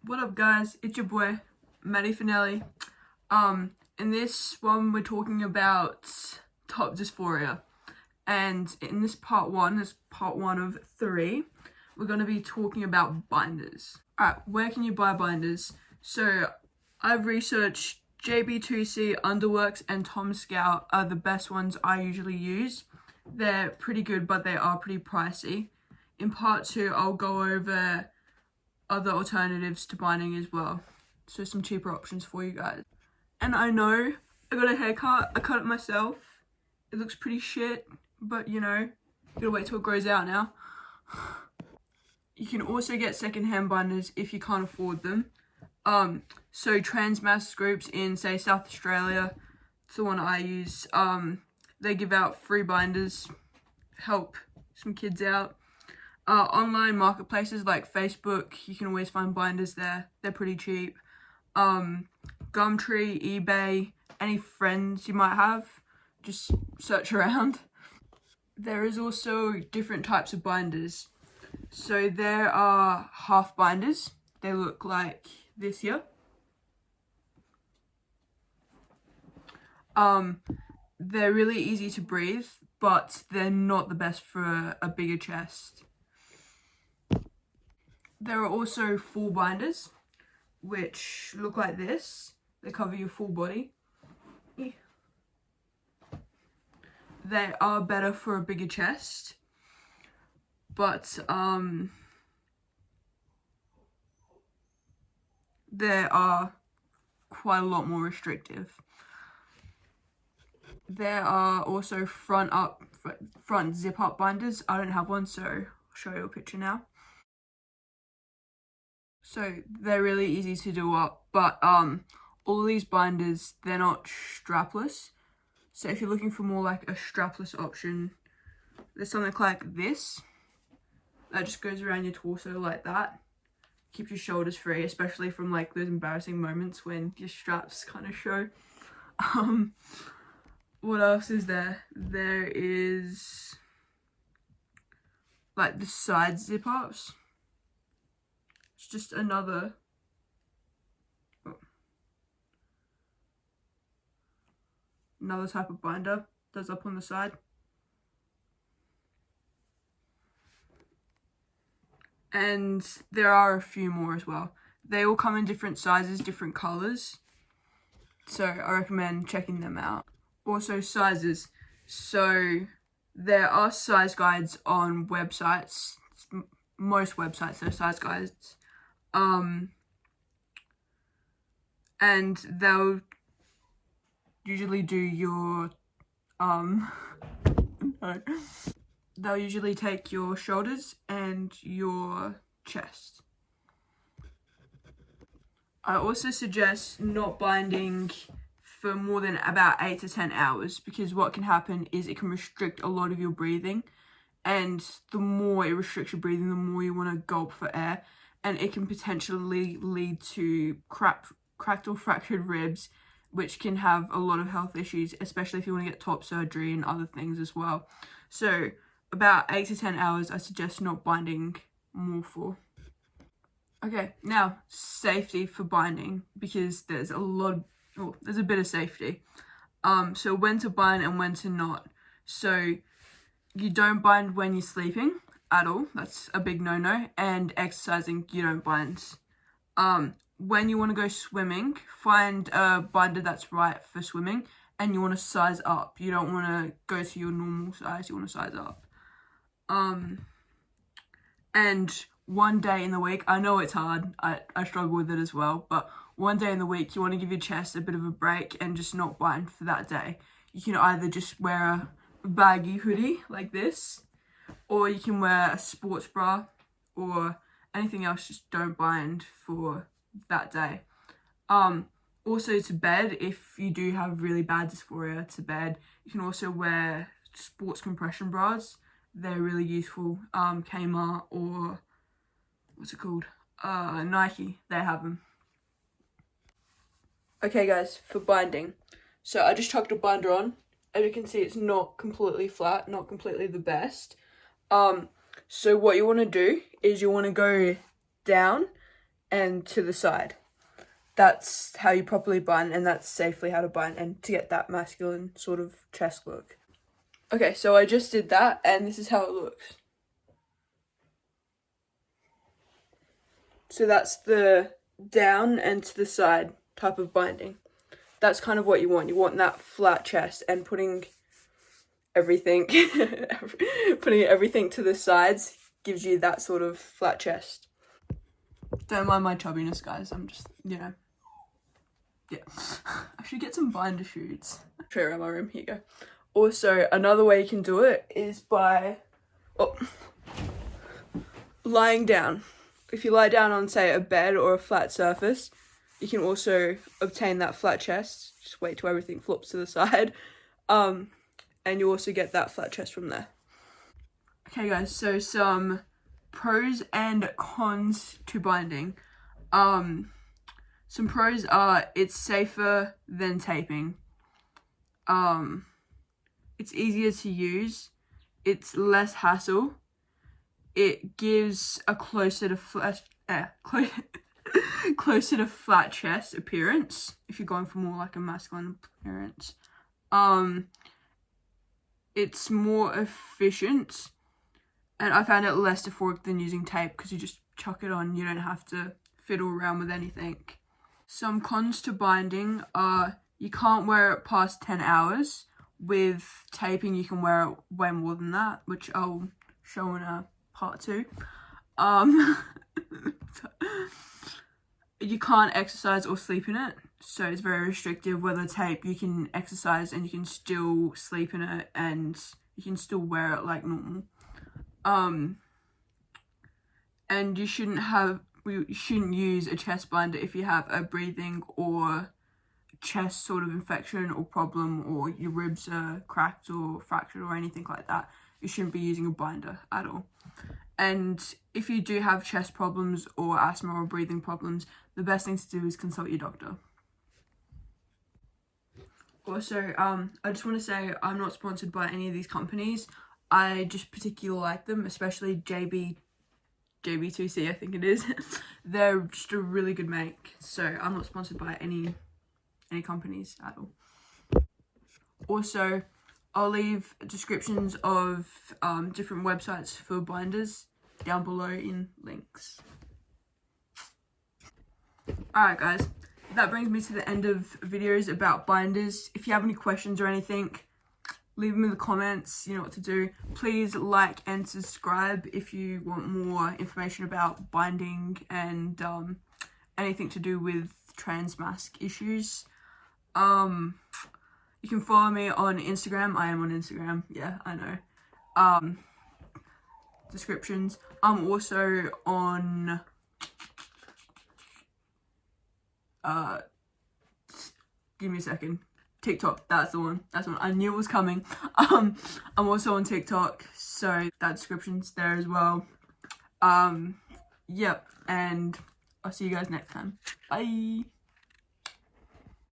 What up guys, it's your boy, Matty Finelli. In this one we're talking about top dysphoria. And in this part one of 3, we're going to be talking about binders. Alright, where can you buy binders? So I've researched JB2C, Underworks and Tom Scout are the best ones I usually use. They're pretty good, but they are pretty pricey. In part 2, I'll go over other alternatives to binding as well. So some cheaper options for you guys. And I know, I got a haircut, I cut it myself. It looks pretty shit, but you know, gotta wait till it grows out now. You can also get secondhand binders if you can't afford them. So trans mass groups in say South Australia, it's the one I use, they give out free binders, help some kids out. Online marketplaces like Facebook, you can always find binders there. They're pretty cheap. Gumtree, eBay, any friends you might have, just search around. There is also different types of binders. So there are half binders. They look like this here. They're really easy to breathe, but they're not the best for a bigger chest. There are also full binders, which look like this. They cover your full body. They are better for a bigger chest, but they are quite a lot more restrictive. There are also front zip up binders. I don't have one, so I'll show you a picture now. So they're really easy to do up, but all these binders, they're not strapless. So if you're looking for more like a strapless option, there's something like this that just goes around your torso like that. Keeps your shoulders free, especially from like those embarrassing moments when your straps kind of show. What else is there? There is like the side zip ups. It's just another type of binder that's up on the side. And there are a few more as well. They all come in different sizes, different colors. So I recommend checking them out. Also sizes. So there are size guides on websites. Most websites there are size guides. And they'll usually do your they'll usually take your shoulders and your chest. I also suggest not binding for more than about 8 to 10 hours, because what can happen is it can restrict a lot of your breathing, and the more it restricts your breathing, the more you want to gulp for air, and it can potentially lead to cracked or fractured ribs, which can have a lot of health issues, especially if you want to get top surgery and other things as well. So about 8 to 10 hours I suggest not binding more for. Okay, now safety for binding, because there's a bit of safety. So when to bind and when to not. So you don't bind when you're sleeping at all. That's a big no-no. And exercising, you don't bind. When you want to go swimming, find a binder that's right for swimming, and you want to size up. You don't want to go to your normal size, you want to size up. And one day in the week, I know it's hard, I struggle with it as well, but one day in the week you want to give your chest a bit of a break and just not bind for that day. You can either just wear a baggy hoodie like this, or you can wear a sports bra or anything else, just don't bind for that day. Also to bed, if you do have really bad dysphoria, to bed, you can also wear sports compression bras. They're really useful. Kmart or what's it called? Nike, they have them. Okay guys, for binding. So I just chucked a binder on. As you can see, it's not completely flat, not completely the best. So what you want to do is you want to go down and to the side. That's how you properly bind, and that's safely how to bind and to get that masculine sort of chest look. Okay, so I just did that, and this is how it looks. So that's the down and to the side type of binding. That's kind of what you want. You want that flat chest, and putting everything putting everything to the sides gives you that sort of flat chest. Don't mind my chubbiness, guys. I'm just, yeah. I should get some binder shoots. Show you around my room. Here you go. Also, another way you can do it is by lying down. If you lie down on, say, a bed or a flat surface, you can also obtain that flat chest. Just wait till everything flops to the side. And you also get that flat chest from there. Okay, guys, so some pros and cons to binding. Some pros are it's safer than taping. It's easier to use. It's less hassle. It gives a closer to flat chest appearance if you're going for more like a masculine appearance. It's more efficient, and I found it less euphoric than using tape because you just chuck it on. You don't have to fiddle around with anything. Some cons to binding are you can't wear it past 10 hours. With taping, you can wear it way more than that, which I'll show in a part 2. You can't exercise or sleep in it, so it's very restrictive. With a tape, you can exercise and you can still sleep in it, and you can still wear it like normal. And you shouldn't use a chest binder if you have a breathing or chest sort of infection or problem, or your ribs are cracked or fractured or anything like that. You shouldn't be using a binder at all. And if you do have chest problems or asthma or breathing problems, the best thing to do is consult your doctor. Also, I just want to say I'm not sponsored by any of these companies. I just particularly like them, especially JB2C, I think it is. They're just a really good make. So I'm not sponsored by any companies at all. Also, I'll leave descriptions of different websites for binders down below in links. Alright guys, that brings me to the end of videos about binders. If you have any questions or anything, leave them in the comments. You know what to do. Please like and subscribe if you want more information about binding and anything to do with trans mask issues. You can follow me on Instagram. I am on Instagram. Yeah, I know. Descriptions. I'm also on give me a second. TikTok, that's the one. I knew it was coming. I'm also on TikTok, so that description's there as well. Yep, and I'll see you guys next time. Bye.